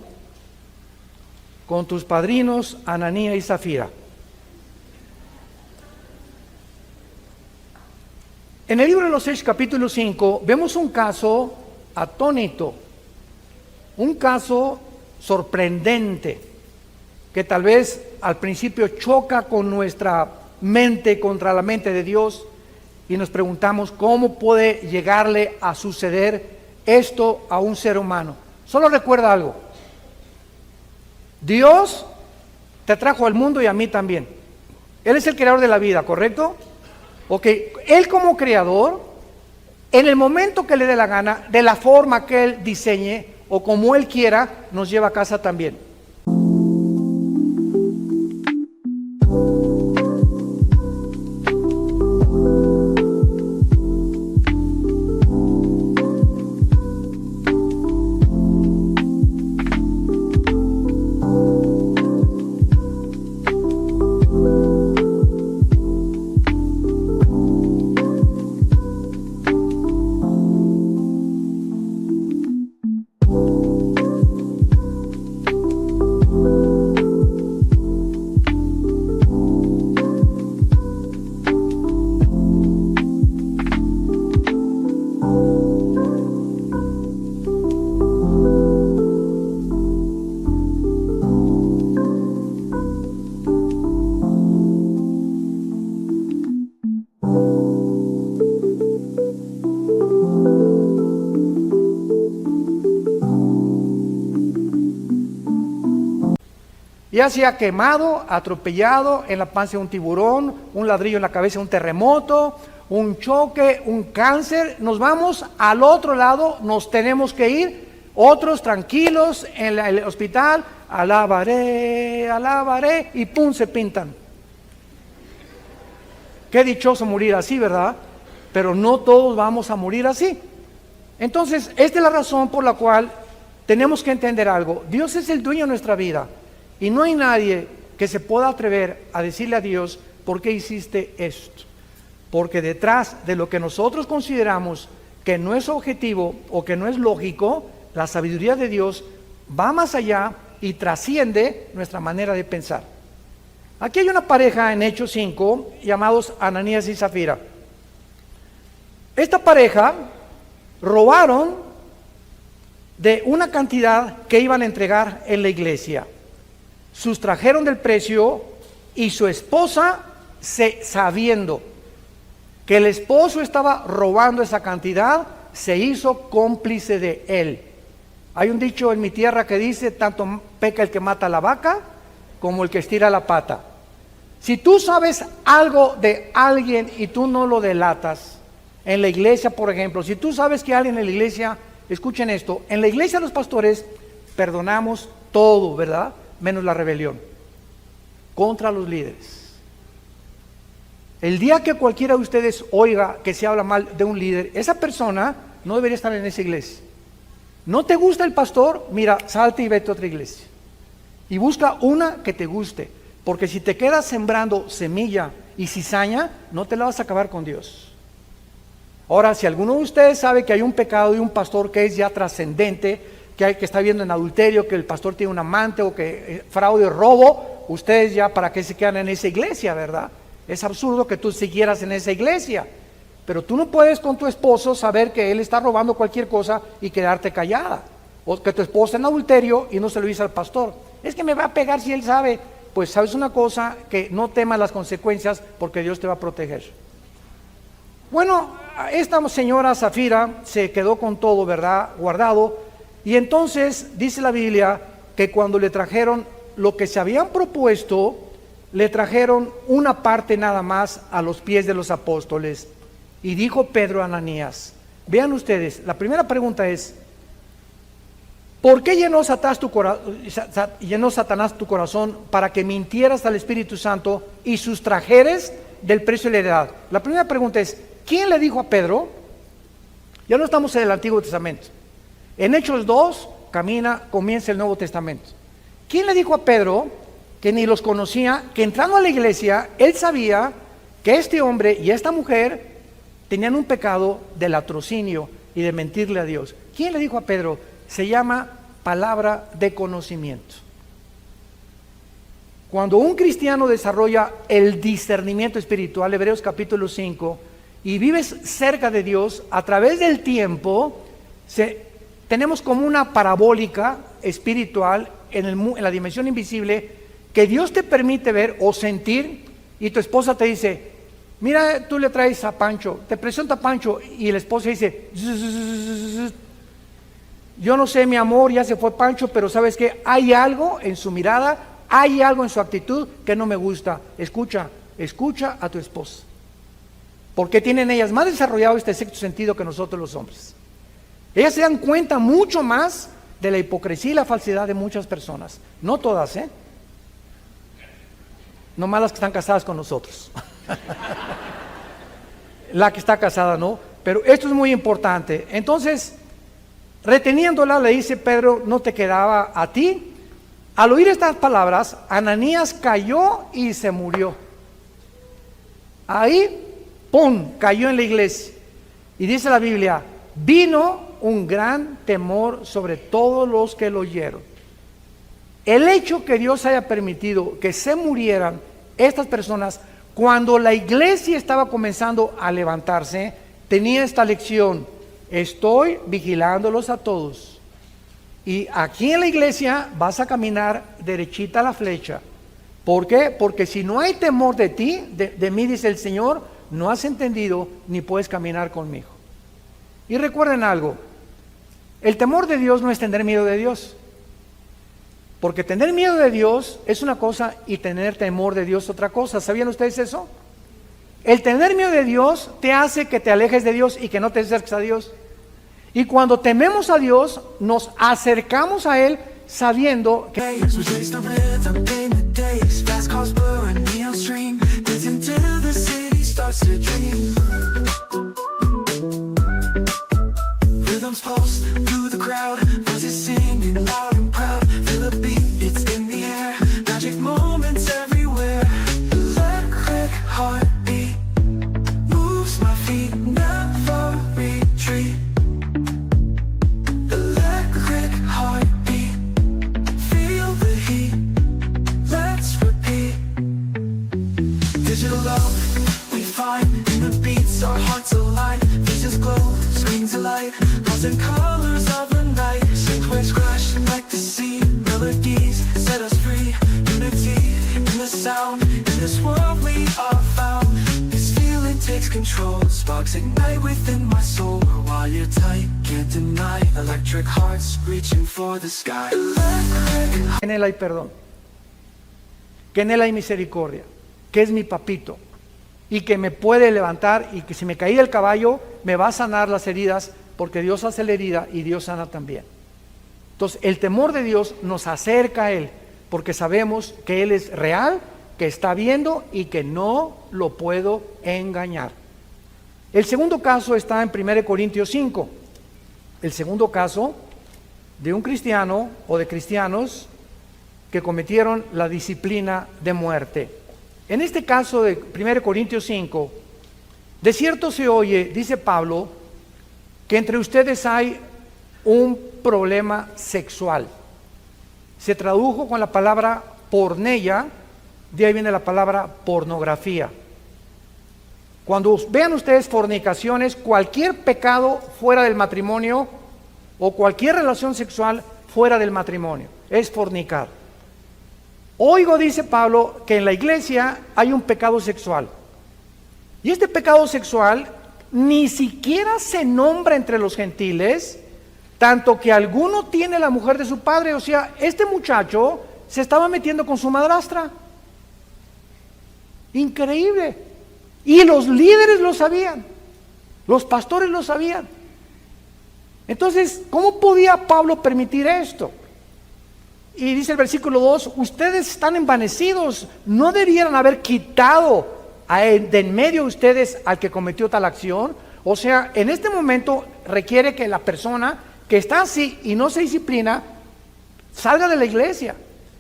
con tus padrinos Ananías y Zafira. En el libro de los Hechos, capítulo 5, vemos un caso atónito, un caso sorprendente, que tal vez al principio choca con nuestra mente, contra la mente de Dios, y nos preguntamos cómo puede llegarle a suceder esto a un ser humano. Solo recuerda algo: Dios te trajo al mundo y a mí también. Él es el creador de la vida, ¿correcto? Ok, Él como creador, en el momento que le dé la gana, de la forma que Él diseñe o como Él quiera, nos lleva a casa también. ya sea quemado, atropellado, en la panza de un tiburón, un ladrillo en la cabeza, un terremoto, un choque, un cáncer, nos vamos al otro lado, nos tenemos que ir, otros tranquilos en el hospital, alabaré, alabaré, y pum, se pintan. Qué dichoso morir así, ¿verdad? Pero no todos vamos a morir así. Entonces, esta es la razón por la cual tenemos que entender algo. Dios es el dueño de nuestra vida y no hay nadie que se pueda atrever a decirle a Dios, ¿por qué hiciste esto? Porque detrás de lo que nosotros consideramos que no es objetivo o que no es lógico, la sabiduría de Dios va más allá y trasciende nuestra manera de pensar. Aquí hay una pareja en Hechos 5 llamados Ananías y Zafira. Esta pareja robaron de una cantidad que iban a entregar en la iglesia. Sustrajeron del precio y su esposa, sabiendo que el esposo estaba robando esa cantidad, se hizo cómplice de él. Hay un dicho en mi tierra que dice, tanto peca el que mata a la vaca como el que estira la pata. Si tú sabes algo de alguien y tú no lo delatas, en la iglesia, por ejemplo, si tú sabes que alguien en la iglesia, escuchen esto, en la iglesia los pastores perdonamos todo, ¿verdad? Menos la rebelión contra los líderes. El día que cualquiera de ustedes oiga que se habla mal de un líder, esa persona no debería estar en esa iglesia. ¿No te gusta el pastor? Mira, salte y vete a otra iglesia. Y busca una que te guste. Porque si te quedas sembrando semilla y cizaña, no te la vas a acabar con Dios. Ahora, si alguno de ustedes sabe que hay un pecado de un pastor que es ya trascendente, que está viendo en adulterio, que el pastor tiene un amante o que fraude o robo, ustedes ya para qué se quedan en esa iglesia, ¿verdad? Es absurdo que tú siguieras en esa iglesia. Pero tú no puedes con tu esposo saber que él está robando cualquier cosa y quedarte callada. O que tu esposa en adulterio y no se lo dice al pastor. Es que me va a pegar si él sabe. Pues sabes una cosa, que no temas las consecuencias porque Dios te va a proteger. Bueno, esta señora Zafira se quedó con todo, ¿verdad? Guardado. Y entonces dice la Biblia que cuando le trajeron lo que se habían propuesto, le trajeron una parte nada más a los pies de los apóstoles. Y dijo Pedro a Ananías, vean ustedes, la primera pregunta es, ¿por qué llenó Satanás tu corazón para que mintieras al Espíritu Santo y sustrajeres del precio de la heredad? La primera pregunta es, ¿quién le dijo a Pedro? Ya no estamos en el Antiguo Testamento. En Hechos 2 comienza el Nuevo Testamento. ¿Quién le dijo a Pedro, que ni los conocía, que entrando a la iglesia, él sabía que este hombre y esta mujer tenían un pecado de latrocinio y de mentirle a Dios? ¿Quién le dijo a Pedro? Se llama palabra de conocimiento. Cuando un cristiano desarrolla el discernimiento espiritual, Hebreos capítulo 5, y vives cerca de Dios, a través del tiempo, tenemos como una parabólica espiritual en la dimensión invisible, que Dios te permite ver o sentir, y tu esposa te dice, mira, tú le traes a Pancho, te presenta a Pancho, y el esposo dice, yo no sé, mi amor, ya se fue Pancho, pero sabes que hay algo en su mirada, hay algo en su actitud que no me gusta. Escucha a tu esposa, porque tienen ellas más desarrollado este sexto sentido que nosotros los hombres. Ellas se dan cuenta mucho más de la hipocresía y la falsedad de muchas personas, no todas, no más las que están casadas con nosotros. La que está casada no, pero esto es muy importante. Entonces, reteniéndola, le dice Pedro, no te quedaba a ti. Al oír estas palabras, Ananías cayó y se murió. Ahí, ¡pum!, cayó en la iglesia. Y dice la Biblia, vino un gran temor sobre todos los que lo oyeron. El hecho que Dios haya permitido que se murieran estas personas, cuando la iglesia estaba comenzando a levantarse, tenía esta lección: estoy vigilándolos a todos. Y aquí en la iglesia vas a caminar derechita a la flecha. ¿Por qué? Porque si no hay temor de ti, de mí, dice el Señor, no has entendido ni puedes caminar conmigo. Y recuerden algo, el temor de Dios no es tener miedo de Dios. Porque tener miedo de Dios es una cosa y tener temor de Dios otra cosa. ¿Sabían ustedes eso? El tener miedo de Dios te hace que te alejes de Dios y que no te acerques a Dios. Y cuando tememos a Dios, nos acercamos a Él sabiendo que sparks ignite within my soul. While you're tight, can't deny. Electric hearts reaching for the sky. Que en Él hay perdón, que en Él hay misericordia, que es mi papito y que me puede levantar, y que si me caí del caballo me va a sanar las heridas, porque Dios hace la herida y Dios sana también. Entonces el temor de Dios nos acerca a Él, porque sabemos que Él es real, que está viendo y que no lo puedo engañar. El segundo caso está en 1 Corintios 5. El segundo caso de un cristiano o de cristianos que cometieron la disciplina de muerte. En este caso de 1 Corintios 5, de cierto se oye, dice Pablo, que entre ustedes hay un problema sexual. Se tradujo con la palabra porneia, de ahí viene la palabra pornografía. Cuando vean ustedes fornicaciones, cualquier pecado fuera del matrimonio o cualquier relación sexual fuera del matrimonio es fornicar. Oigo, dice Pablo, que en la iglesia hay un pecado sexual. Y este pecado sexual ni siquiera se nombra entre los gentiles, tanto que alguno tiene la mujer de su padre. O sea, este muchacho se estaba metiendo con su madrastra. Increíble. Y los líderes lo sabían, los pastores lo sabían. Entonces, ¿cómo podía Pablo permitir esto? Y dice el versículo 2, ustedes están envanecidos, no debieran haber quitado de en medio de ustedes al que cometió tal acción. O sea, en este momento requiere que la persona que está así y no se disciplina salga de la iglesia.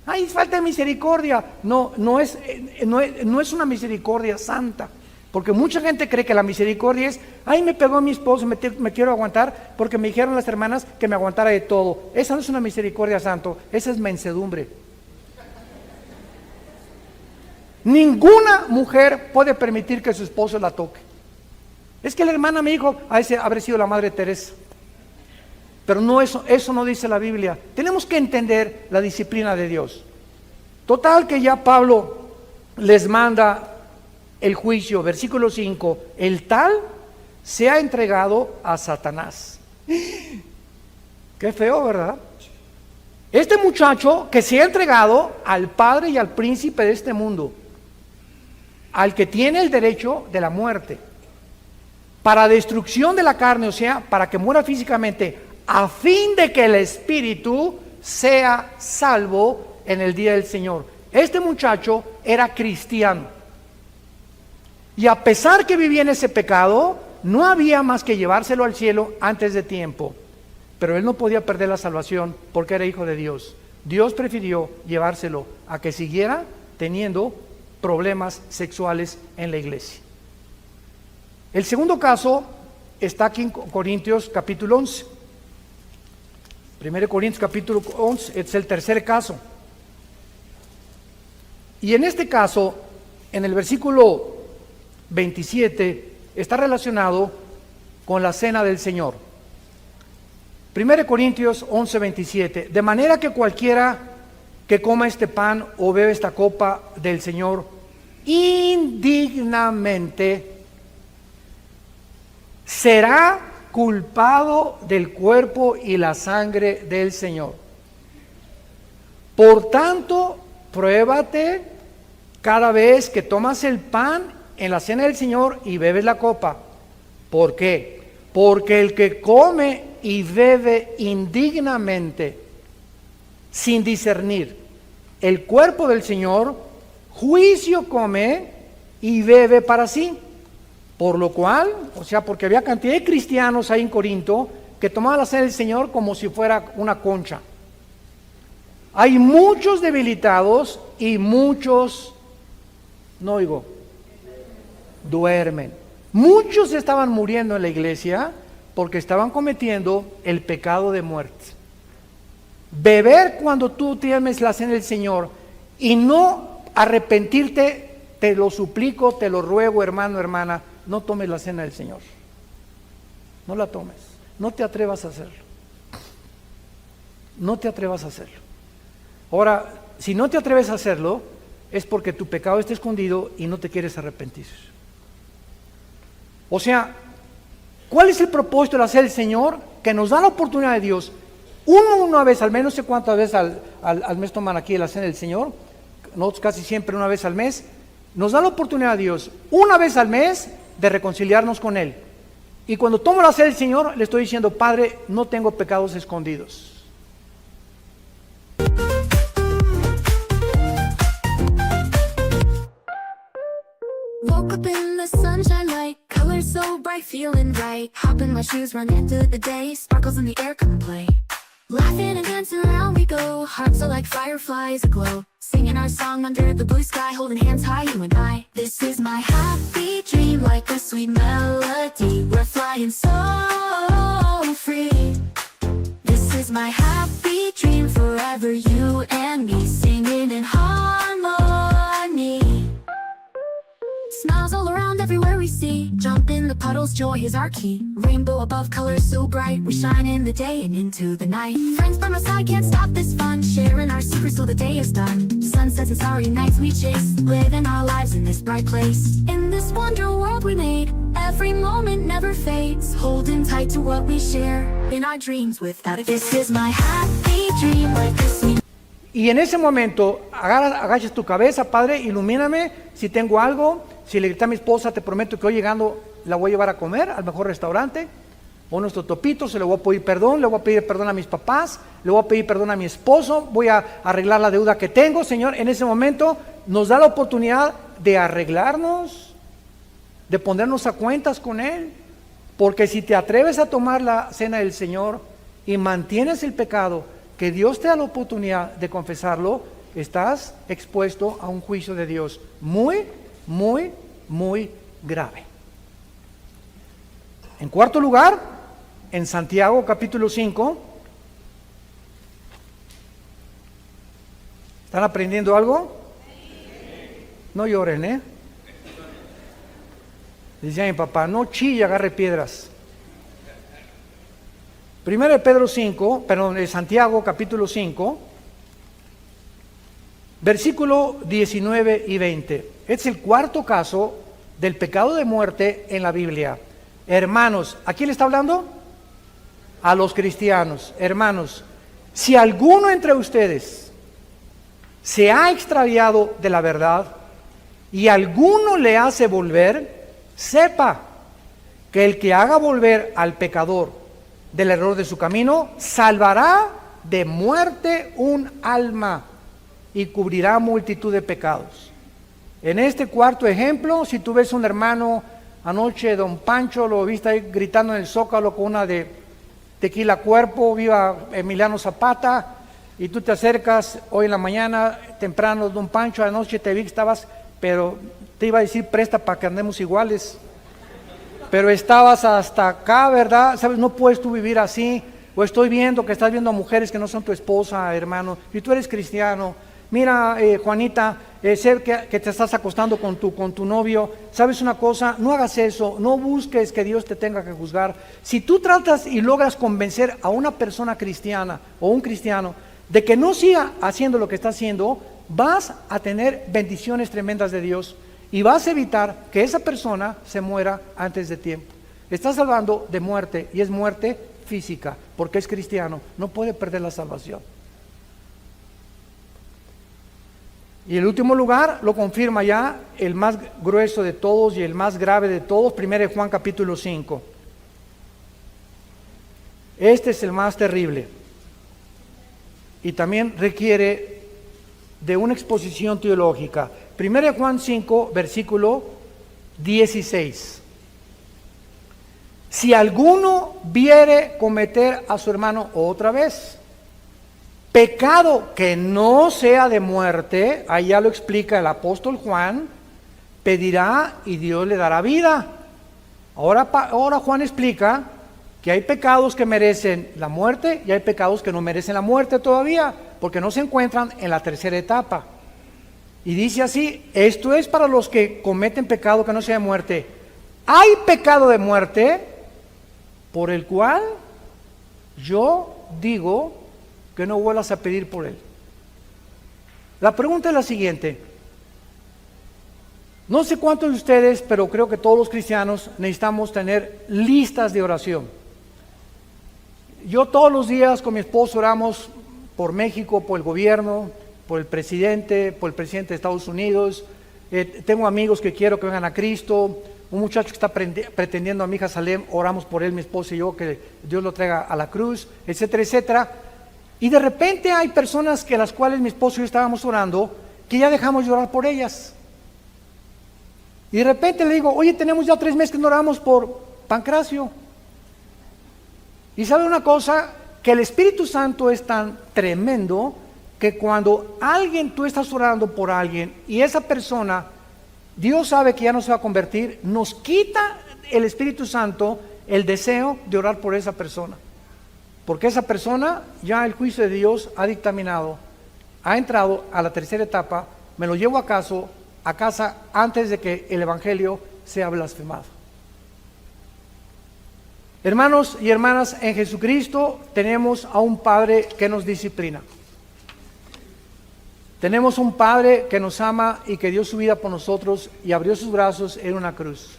Ay, falta de misericordia. No es una misericordia santa. Porque mucha gente cree que la misericordia es, ay, me pegó mi esposo, me quiero aguantar porque me dijeron las hermanas que me aguantara de todo. Esa no es una misericordia santo, esa es mansedumbre. Ninguna mujer puede permitir que su esposo la toque. Es que la hermana me dijo, habrá sido la Madre Teresa. Pero no, eso no dice la Biblia. Tenemos que entender la disciplina de Dios. Total que ya Pablo les manda el juicio, versículo 5, el tal se ha entregado a Satanás. Qué feo, ¿verdad? Este muchacho que se ha entregado al padre y al príncipe de este mundo, al que tiene el derecho de la muerte, para destrucción de la carne, o sea, para que muera físicamente, a fin de que el espíritu sea salvo en el día del Señor. Este muchacho era cristiano. Y a pesar que vivía en ese pecado, no había más que llevárselo al cielo antes de tiempo. Pero él no podía perder la salvación porque era hijo de Dios. Dios prefirió llevárselo a que siguiera teniendo problemas sexuales en la iglesia. El segundo caso está aquí en Corintios capítulo 11. 1 Corintios capítulo 11 es el tercer caso. Y en este caso, en el versículo 27 está relacionado con la cena del Señor. 1 Corintios 11:27, de manera que cualquiera que coma este pan o bebe esta copa del Señor indignamente será culpado del cuerpo y la sangre del Señor. Por tanto, pruébate cada vez que tomas el pan en la cena del Señor y bebes la copa. ¿Por qué? Porque el que come y bebe indignamente, sin discernir el cuerpo del Señor, juicio come y bebe para sí. Por lo cual, o sea, porque había cantidad de cristianos ahí en Corinto que tomaban la cena del Señor como si fuera una concha. Hay muchos debilitados y muchos, no oigo, duermen. Muchos estaban muriendo en la iglesia porque estaban cometiendo el pecado de muerte. Beber cuando tú tienes la cena del Señor y no arrepentirte, te lo suplico, te lo ruego, hermano, hermana, no tomes la cena del Señor. No la tomes. No te atrevas a hacerlo. No te atrevas a hacerlo. Ahora, si no te atreves a hacerlo, es porque tu pecado está escondido y no te quieres arrepentir. O sea, ¿cuál es el propósito de la cena del Señor? Que nos da la oportunidad de Dios. Una vez al mes, no sé cuántas veces al mes toman aquí la cena del Señor, nosotros casi siempre una vez al mes, nos da la oportunidad a Dios, una vez al mes, de reconciliarnos con Él. Y cuando tomo la cena del Señor, le estoy diciendo, Padre, no tengo pecados escondidos. Woke up in the sunshine light, colors so bright, feeling right. Hop in my shoes, run into the day, sparkles in the air, come play. Laughing and dancing around we go, hearts are like fireflies aglow. Singing our song under the blue sky, holding hands high, you and I. This is my happy dream, like a sweet melody. We're flying so free. This is my happy dream, forever you and me, singing in harmony. Smiles all around everywhere we see. Jump in the puddles, joy is our key. Rainbow above, colors so bright. We shine in the day and into the night. Friends by my side, can't stop this fun. Sharing our secrets till the day is done. Sunsets and starry nights we chase. Living our lives in this bright place. In this wonder world we made. Every moment never fades. Holding tight to what we share. In our dreams without it. This is my happy dream, like a sweet. Y en ese momento, agachas tu cabeza, Padre, ilumíname si tengo algo. Si le grité a mi esposa, te prometo que hoy llegando la voy a llevar a comer al mejor restaurante, o nuestro topito, se le voy a pedir perdón, le voy a pedir perdón a mis papás, le voy a pedir perdón a mi esposo, voy a arreglar la deuda que tengo, Señor. En ese momento nos da la oportunidad de arreglarnos, de ponernos a cuentas con Él, porque si te atreves a tomar la cena del Señor y mantienes el pecado, que Dios te da la oportunidad de confesarlo, estás expuesto a un juicio de Dios muy grave. En cuarto lugar, en Santiago capítulo 5, ¿están aprendiendo algo? No lloren, Decía mi papá, no chille, agarre piedras. Primero de Pedro 5, perdón, de Santiago capítulo 5, versículo 19 y 20. Es el cuarto caso del pecado de muerte en la Biblia. Hermanos, ¿a quién le está hablando? A los cristianos. Hermanos, si alguno entre ustedes se ha extraviado de la verdad y alguno le hace volver, sepa que el que haga volver al pecador del error de su camino, salvará de muerte un alma y cubrirá multitud de pecados. En este cuarto ejemplo, si tú ves un hermano, anoche don Pancho lo viste ahí gritando en el Zócalo con una de tequila cuerpo, viva Emiliano Zapata, y tú te acercas hoy en la mañana, temprano, don Pancho, anoche te vi que estabas, pero te iba a decir presta para que andemos iguales, pero estabas hasta acá, ¿verdad? ¿Sabes? No puedes tú vivir así. O estoy viendo que estás viendo a mujeres que no son tu esposa, hermano, y tú eres cristiano. Mira, Juanita, sé que te estás acostando con tu novio. ¿Sabes una cosa? No hagas eso, no busques que Dios te tenga que juzgar. Si tú tratas y logras convencer a una persona cristiana o un cristiano de que no siga haciendo lo que está haciendo, vas a tener bendiciones tremendas de Dios. Y vas a evitar que esa persona se muera antes de tiempo. Estás hablando de muerte, y es muerte física, porque es cristiano, no puede perder la salvación. Y el último lugar lo confirma ya el más grueso de todos y el más grave de todos, 1 Juan capítulo 5. Este es el más terrible y también requiere de una exposición teológica. 1 Juan 5, versículo 16. Si alguno viere cometer a su hermano otra vez pecado que no sea de muerte, ahí ya lo explica el apóstol Juan, pedirá y Dios le dará vida. Ahora Juan explica que hay pecados que merecen la muerte y hay pecados que no merecen la muerte todavía, porque no se encuentran en la tercera etapa. Y dice así, esto es para los que cometen pecado que no sea de muerte. Hay pecado de muerte por el cual yo digo que no vuelvas a pedir por él. La pregunta es la siguiente. No sé cuántos de ustedes, pero creo que todos los cristianos necesitamos tener listas de oración. Yo todos los días con mi esposo oramos por México, por el gobierno, por el presidente de Estados Unidos. Tengo amigos que quiero que vengan a Cristo. Un muchacho que está pretendiendo a mi hija Salem, oramos por él, mi esposo y yo, que Dios lo traiga a la cruz, etcétera, etcétera. Y de repente hay personas que las cuales mi esposo y yo estábamos orando, que ya dejamos de orar por ellas. Y de repente le digo, oye, tenemos ya 3 meses que no oramos por Pancracio. Y sabe una cosa, que el Espíritu Santo es tan tremendo que cuando tú estás orando por alguien y esa persona, Dios sabe que ya no se va a convertir, nos quita el Espíritu Santo el deseo de orar por esa persona. Porque esa persona, ya el juicio de Dios ha dictaminado, ha entrado a la tercera etapa, me lo llevo a casa antes de que el Evangelio sea blasfemado. Hermanos y hermanas, en Jesucristo tenemos a un Padre que nos disciplina. Tenemos un Padre que nos ama y que dio su vida por nosotros y abrió sus brazos en una cruz,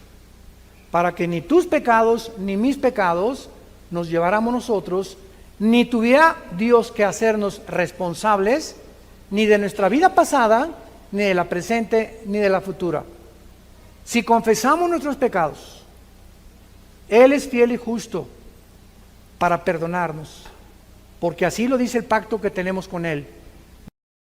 para que ni tus pecados ni mis pecados nos lleváramos nosotros, ni tuviera Dios que hacernos responsables, ni de nuestra vida pasada, ni de la presente, ni de la futura. Si confesamos nuestros pecados, Él es fiel y justo para perdonarnos, porque así lo dice el pacto que tenemos con Él.